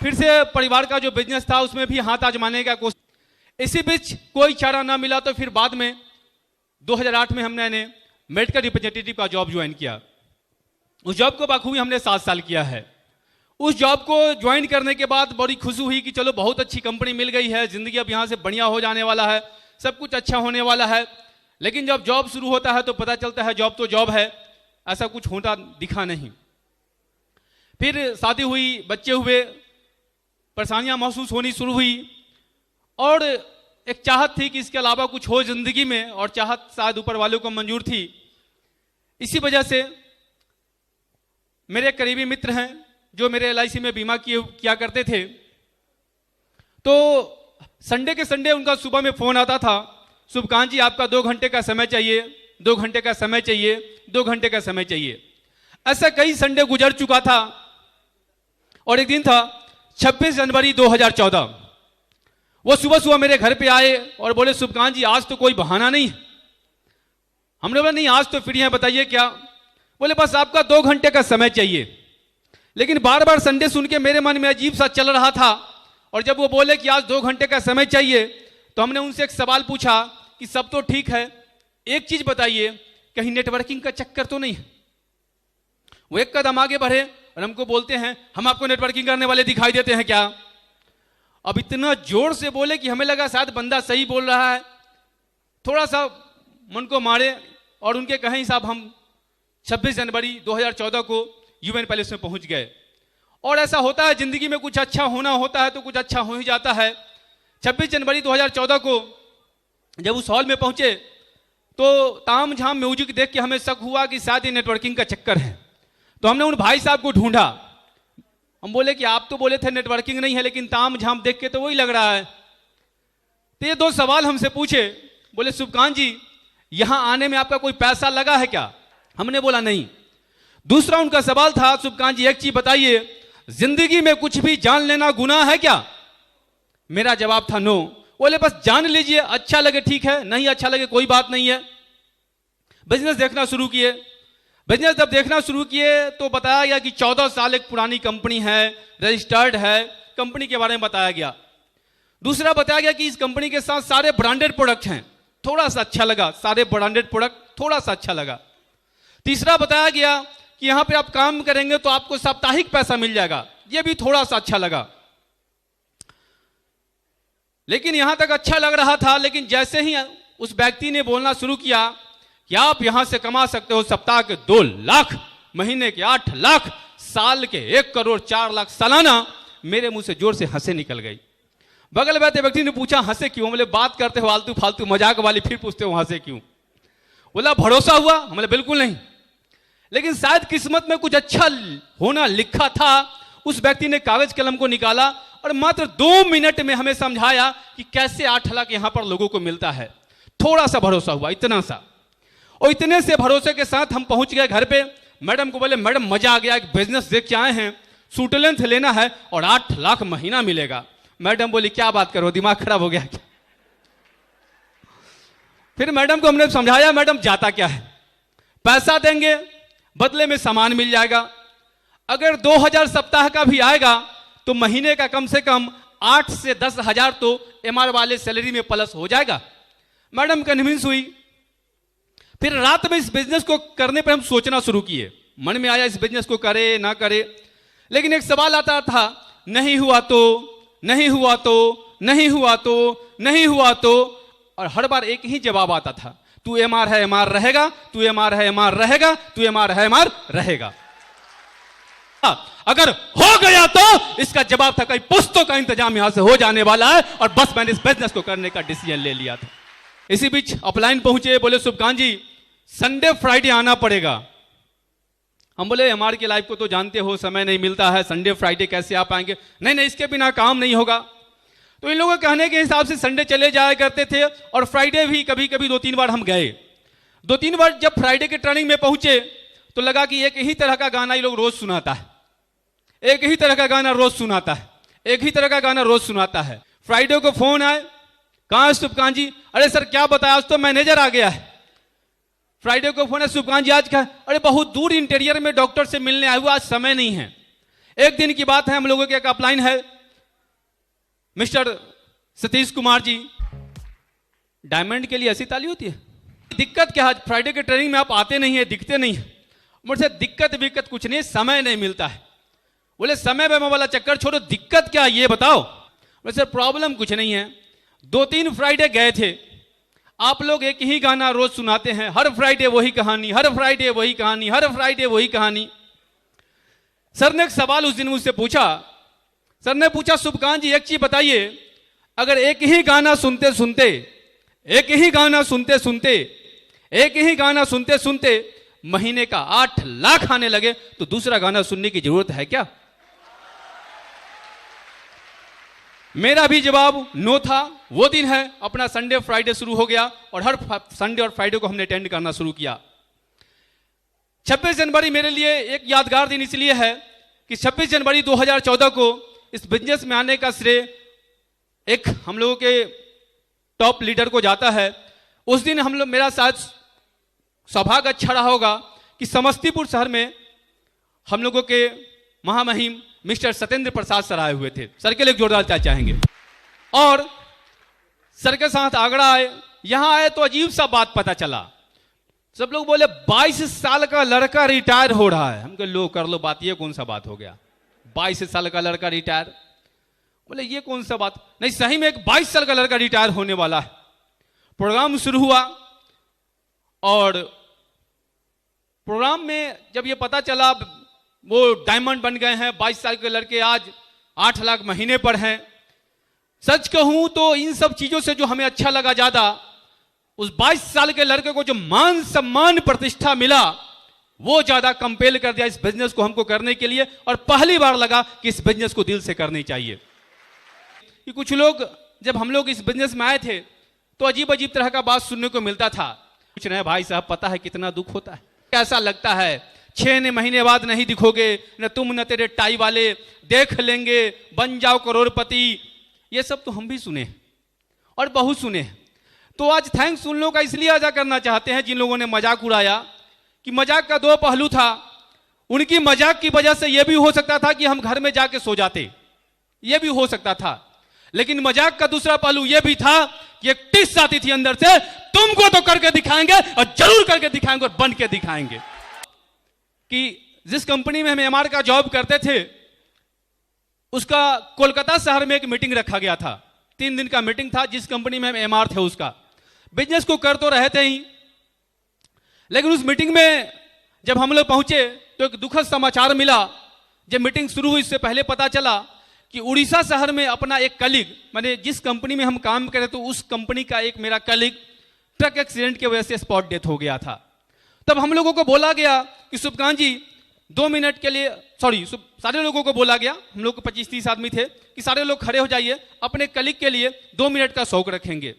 फिर से परिवार का जो बिजनेस था उसमें भी हाथ आजमाने का कोशिश। इसी बीच कोई चारा ना मिला तो फिर बाद में 2008 में हमने मेडिकल रिप्रेजेंटेटिव का जॉब ज्वाइन किया। उस जॉब को बखूबी हमने 7 साल किया है। उस जॉब को ज्वाइन करने के बाद बड़ी खुशी हुई कि चलो बहुत अच्छी कंपनी मिल गई है, जिंदगी अब यहाँ से बढ़िया हो जाने वाला है, सब कुछ अच्छा होने वाला है। लेकिन जब जॉब शुरू होता है तो पता चलता है जॉब तो जॉब है, ऐसा कुछ होता दिखा नहीं। फिर शादी हुई, बच्चे हुए, परेशानियां महसूस होनी शुरू हुई और एक चाहत थी कि इसके अलावा कुछ हो जिंदगी में, और चाहत शायद ऊपर वालों को मंजूर थी। इसी वजह से मेरे करीबी मित्र हैं जो मेरे LIC में बीमा किया करते थे, तो संडे के संडे उनका सुबह में फोन आता था, शुभकांत जी आपका 2 घंटे का समय चाहिए, 2 घंटे का समय चाहिए, 2 घंटे का समय चाहिए। ऐसा कई संडे गुजर चुका था और एक दिन था 26 जनवरी 2014। वो सुबह सुबह मेरे घर पे आए और बोले शुभकांत जी आज तो कोई बहाना नहीं है। हमने बोला नहीं आज तो फ्री हैं, बताइए क्या। बोले बस आपका 2 घंटे का समय चाहिए। लेकिन बार बार संडे सुन के मेरे मन में अजीब सा चल रहा था, और जब वो बोले कि आज 2 घंटे का समय चाहिए तो हमने उनसे एक सवाल पूछा कि सब तो ठीक है, एक चीज बताइए कहीं नेटवर्किंग का चक्कर तो नहीं है। वो एक कदम आगे बढ़े और हमको बोलते हैं हम आपको नेटवर्किंग करने वाले दिखाई देते हैं क्या। अब इतना जोर से बोले कि हमें लगा शायद बंदा सही बोल रहा है, थोड़ा सा मन को मारे और उनके कहें साहब हम 26 जनवरी 2014 को UN पैलेस में पहुंच गए। और ऐसा होता है जिंदगी में, कुछ अच्छा होना होता है तो कुछ अच्छा हो ही जाता है। 26 जनवरी 2014 को जब उस हॉल में पहुंचे तो ताम झाम म्यूजिक देख के हमें शक हुआ कि शायद ये नेटवर्किंग का चक्कर है। तो हमने उन भाई साहब को ढूंढा, हम बोले कि आप तो बोले थे नेटवर्किंग नहीं है, लेकिन ताम झाम देख के तो वही लग रहा है। तो ये 2 सवाल हमसे पूछे, बोले शुभकांत जी यहां आने में आपका कोई पैसा लगा है क्या। हमने बोला नहीं। दूसरा उनका सवाल था शुभकांत जी एक चीज बताइए, जिंदगी में कुछ भी जान लेना गुनाह है क्या। मेरा जवाब था नो। बोले बस जान लीजिए, अच्छा लगे ठीक है, नहीं अच्छा लगे कोई बात नहीं है। बिजनेस देखना शुरू किए। बिजनेस जब देखना शुरू किए तो बताया गया कि 14 साल एक पुरानी कंपनी है, रजिस्टर्ड है, कंपनी के बारे में बताया गया। दूसरा बताया गया कि इस कंपनी के साथ सारे ब्रांडेड प्रोडक्ट हैं, थोड़ा सा अच्छा लगा, सारे ब्रांडेड प्रोडक्ट थोड़ा सा अच्छा लगा। तीसरा बताया गया कि यहां पे आप काम करेंगे तो आपको साप्ताहिक पैसा मिल जाएगा, यह भी थोड़ा सा अच्छा लगा। लेकिन यहां तक अच्छा लग रहा था, लेकिन जैसे ही उस व्यक्ति ने बोलना शुरू किया कि आप यहां से कमा सकते हो सप्ताह के 2 लाख, महीने के 8 लाख, साल के 1 करोड़ 4 लाख सालाना, मेरे मुंह से जोर से हंसे निकल गई। बगल बैठे व्यक्ति ने पूछा हंसे क्यों। बोले बात करते हो आलतू फालतू मजाक वाली, फिर पूछते हो हंसे क्यों। बोला भरोसा हुआ। हमने बिल्कुल नहीं, लेकिन शायद किस्मत में कुछ अच्छा होना लिखा था। उस व्यक्ति ने कागज कलम को निकाला और मात्र 2 मिनट में हमें समझाया कि कैसे 8 लाख यहां पर लोगों को मिलता है। थोड़ा सा भरोसा हुआ, इतना सा, और इतने से भरोसे के साथ हम पहुंच गए घर पे। मैडम को बोले मैडम मजा आ गया, एक बिजनेस देख के आए हैं, सूटलेंथ लेना है और 8 लाख महीना मिलेगा। मैडम बोली क्या बात करो, दिमाग खराब हो गया क्या। फिर मैडम को हमने समझाया मैडम जाता क्या है, पैसा देंगे बदले में सामान मिल जाएगा। अगर 2000 सप्ताह का भी आएगा तो महीने का कम से कम 8 से 10 हजार तो MR वाले सैलरी में प्लस हो जाएगा। मैडम कन्विंस हुई। फिर रात में इस बिजनेस को करने पर हम सोचना शुरू किए, मन में आया इस बिजनेस को करे ना करे। लेकिन एक सवाल आता था, नहीं हुआ तो, नहीं हुआ तो, नहीं हुआ तो, नहीं हुआ तो, और हर बार एक ही जवाब आता था, तू MR है MR रहेगा, तू MR है MR रहेगा, तू MR है MR रहेगा। अगर हो गया तो इसका जवाब था कई पुस्तों का इंतजाम यहां से हो जाने वाला है, और बस मैंने इस बिजनेस को करने का डिसीजन ले लिया था। इसी बीच अपलाइन पहुंचे, बोले शुभकांत जी संडे फ्राइडे आना पड़ेगा। हम बोले हमारे की लाइफ को तो जानते हो, समय नहीं मिलता है, संडे फ्राइडे कैसे आ पाएंगे। नहीं नहीं इसके बिना काम नहीं होगा। तो इन लोगों के कहने के हिसाब से संडे चले जाया करते थे, और फ्राइडे भी कभी कभी 2-3 बार हम गए। 2-3 बार जब फ्राइडे के ट्रेनिंग में पहुंचे तो लगा कि एक ही तरह का गाना ये लोग रोज सुनाता है, एक ही तरह का गाना रोज सुनाता है, एक ही तरह का गाना रोज सुनाता है। फ्राइडे को फोन आए, कहां है शुभकांत जी। अरे सर क्या बताया, आज तो मैनेजर आ गया है। फ्राइडे को फोन है, शुभकांत जी आज क्या। अरे बहुत दूर इंटीरियर में डॉक्टर से मिलने आए हुआ, आज समय नहीं है। एक दिन की बात है, हम लोगों के एक अपलाइन है मिस्टर सतीश कुमार जी, डायमंड के लिए ऐसी ताली होती है? दिक्कत क्या है, फ्राइडे के ट्रेनिंग में आप आते नहीं है, दिखते नहीं है। मुझसे दिक्कत विक्कत कुछ नहीं, समय नहीं मिलता है। बोले समय में वाला चक्कर छोड़ो, दिक्कत क्या है ये बताओ। वैसे प्रॉब्लम कुछ नहीं है, 2-3 फ्राइडे गए थे, आप लोग एक ही गाना रोज सुनाते हैं, हर फ्राइडे वही कहानी, हर फ्राइडे वही कहानी, हर फ्राइडे वही कहानी। सर ने एक सवाल उस दिन मुझसे पूछा। सर ने पूछा, शुभकांत जी एक चीज बताइए, अगर एक ही गाना सुनते सुनते, एक ही गाना सुनते सुनते, एक ही गाना सुनते सुनते महीने का 8 लाख आने लगे तो दूसरा गाना सुनने की जरूरत है क्या? मेरा भी जवाब नो था। वो दिन है, अपना संडे फ्राइडे शुरू हो गया और हर संडे और फ्राइडे को हमने अटेंड करना शुरू किया। 26 जनवरी मेरे लिए एक यादगार दिन इसलिए है कि 26 जनवरी 2014 को इस बिजनेस में आने का श्रेय एक हम लोगों के टॉप लीडर को जाता है। उस दिन हम लोग, मेरा शायद सौभाग्य अच्छा रहा होगा कि समस्तीपुर शहर में हम लोगों के महामहिम मिस्टर सत्येंद्र प्रसाद सर आए हुए थे। सर के लिए जोरदार ताली चाहेंगे। और सर के साथ आगरा आए। यहां आए तो अजीब सा बात पता चला। सब लोग बोले 22 साल का लड़का रिटायर हो रहा है। हम कहे लो कर लो बात, ये कौन सा बात हो गया, 22 साल का लड़का रिटायर। बोले ये कौन सा बात, नहीं सही में एक 22 साल का लड़का रिटायर होने वाला है। प्रोग्राम शुरू हुआ और प्रोग्राम में जब ये पता चला वो डायमंड बन गए हैं, 22 साल के लड़के आज 8 लाख महीने पर हैं। सच कहूं तो इन सब चीजों से जो हमें अच्छा लगा ज्यादा, उस 22 साल के लड़के को जो मान सम्मान प्रतिष्ठा मिला वो ज्यादा कंपेल कर दिया इस बिजनेस को हमको करने के लिए। और पहली बार लगा कि इस बिजनेस को दिल से करनी चाहिए। कि कुछ लोग, जब हम लोग इस बिजनेस में आए थे तो अजीब अजीब तरह का बात सुनने को मिलता था। कुछ नहीं भाई साहब, पता है कितना दुख होता है, कैसा लगता है, 6 महीने बाद नहीं दिखोगे, न तुम न तेरे टाई वाले, देख लेंगे, बन जाओ करोड़पति। ये सब तो हम भी सुने और बहुत सुने। तो आज थैंक्स उन लोगों का इसलिए अदा करना चाहते हैं जिन लोगों ने मजाक उड़ाया, कि मजाक का 2 पहलू था। उनकी मजाक की वजह से यह भी हो सकता था कि हम घर में जाके सो जाते, यह भी हो सकता था। लेकिन मजाक का दूसरा पहलू यह भी था कि एक टिस आती थी अंदर से, तुमको तो करके दिखाएंगे और जरूर करके दिखाएंगे और बन के दिखाएंगे। कि जिस कंपनी में हम एमआर का जॉब करते थे, उसका कोलकाता शहर में एक मीटिंग रखा गया था। 3 दिन का मीटिंग था। जिस कंपनी में हम एमआर थे उसका बिजनेस को कर तो रहे थे ही, लेकिन उस मीटिंग में जब हम लोग पहुंचे तो एक दुखद समाचार मिला। जब मीटिंग शुरू हुई इससे पहले पता चला कि उड़ीसा शहर में अपना एक कलीग, माने जिस कंपनी में हम काम कर रहे थे उस कंपनी का एक मेरा कलीग ट्रक एक्सीडेंट की वजह से स्पॉट डेथ हो गया था। तब हम लोगों को बोला गया कि शुभकांत जी 2 मिनट के लिए, सारे लोगों को बोला गया, हम लोग 25-30 आदमी थे, कि सारे लोग खड़े हो जाइए, अपने कलीग के लिए 2 मिनट का शौक रखेंगे।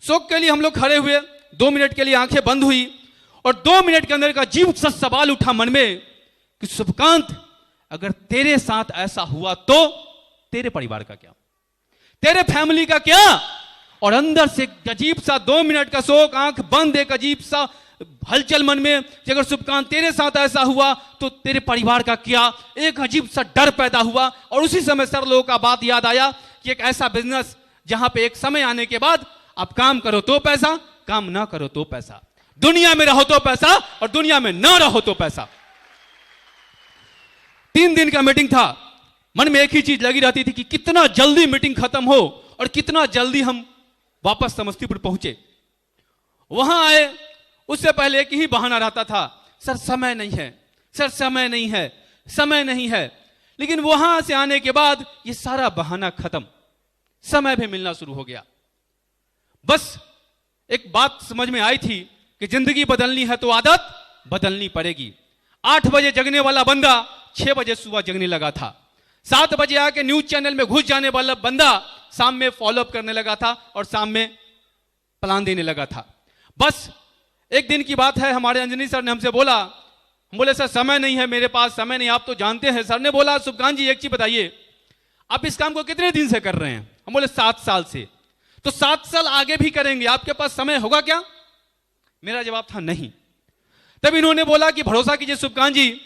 शौक के लिए हम लोग खड़े हुए, 2 मिनट के लिए आंखें बंद हुई और 2 मिनट के अंदर का अजीब सा सवाल उठा मन में कि शुभकांत, अगर तेरे साथ ऐसा हुआ तो तेरे परिवार का क्या, तेरे फैमिली का क्या? और अंदर से अजीब सा 2 मिनट का शौक, आंख बंद, एक अजीब सा हलचल मन में कि अगर शुभकांत तेरे साथ ऐसा हुआ तो तेरे परिवार का क्या? एक अजीब सा डर पैदा हुआ। और उसी समय सर लोगों का बात याद आया कि एक ऐसा बिजनेस जहां पे एक समय आने के बाद आप काम करो तो पैसा, काम ना करो तो पैसा, दुनिया में रहो तो पैसा और दुनिया में ना रहो तो पैसा। 3 दिन का मीटिंग था। मन में एक ही चीज लगी रहती थी कि कितना जल्दी मीटिंग खत्म हो और कितना जल्दी हम वापस समस्तीपुर पहुंचे। वहां आए, उससे पहले एक ही बहाना रहता था, सर समय नहीं है, सर समय नहीं है, समय नहीं है। लेकिन वहां से आने के बाद ये सारा बहाना खत्म, समय भी मिलना शुरू हो गया। बस एक बात समझ में आई थी कि जिंदगी बदलनी है तो आदत बदलनी पड़ेगी। 8 बजे जगने वाला बंदा 6 बजे सुबह जगने लगा था। 7 बजे आके न्यूज चैनल में घुस जाने वाला बंदा शाम में फॉलोअप करने लगा था और शाम में प्लान देने लगा था। बस एक दिन की बात है, हमारे अंजनी सर ने हमसे बोला, हम बोले सर समय नहीं है, मेरे पास समय नहीं, आप तो जानते हैं। सर ने बोला शुभकांत जी एक चीज बताइए, आप इस काम को कितने दिन से कर रहे हैं? हम बोले 7 साल से। तो 7 साल आगे भी करेंगे, आपके पास समय होगा क्या? मेरा जवाब था नहीं। तब इन्होंने बोला कि भरोसा कीजिए शुभकांत जी,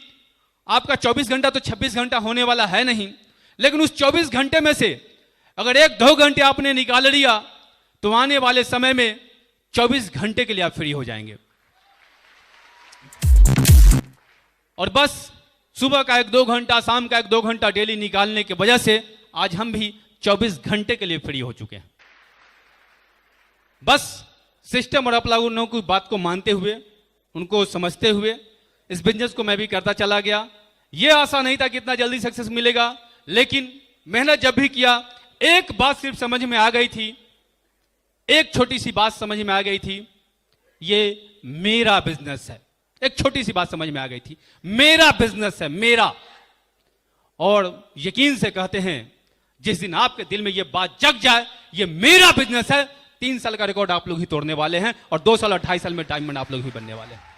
आपका 24 घंटा तो 26 घंटा होने वाला है नहीं, लेकिन उस 24 घंटे में से अगर 1-2 घंटे आपने निकाल लिया तो आने वाले समय में 24 घंटे के लिए आप फ्री हो जाएंगे। और बस सुबह का 1-2 घंटा, शाम का 1-2 घंटा डेली निकालने की वजह से आज हम भी 24 घंटे के लिए फ्री हो चुके हैं। बस सिस्टम और आप लोगों की बात को मानते हुए, उनको समझते हुए इस बिजनेस को मैं भी करता चला गया। यह आशा नहीं था कि इतना जल्दी सक्सेस मिलेगा, लेकिन मेहनत जब भी किया, एक बात सिर्फ समझ में आ गई थी, एक छोटी सी बात समझ में आ गई थी, ये मेरा बिजनेस है। एक छोटी सी बात समझ में आ गई थी, मेरा बिजनेस है, मेरा। और यकीन से कहते हैं, जिस दिन आपके दिल में ये बात जग जाए ये मेरा बिजनेस है, 3 साल का रिकॉर्ड आप लोग ही तोड़ने वाले हैं और 2 साल और 2.5 साल में डायमंड आप लोग ही बनने वाले हैं।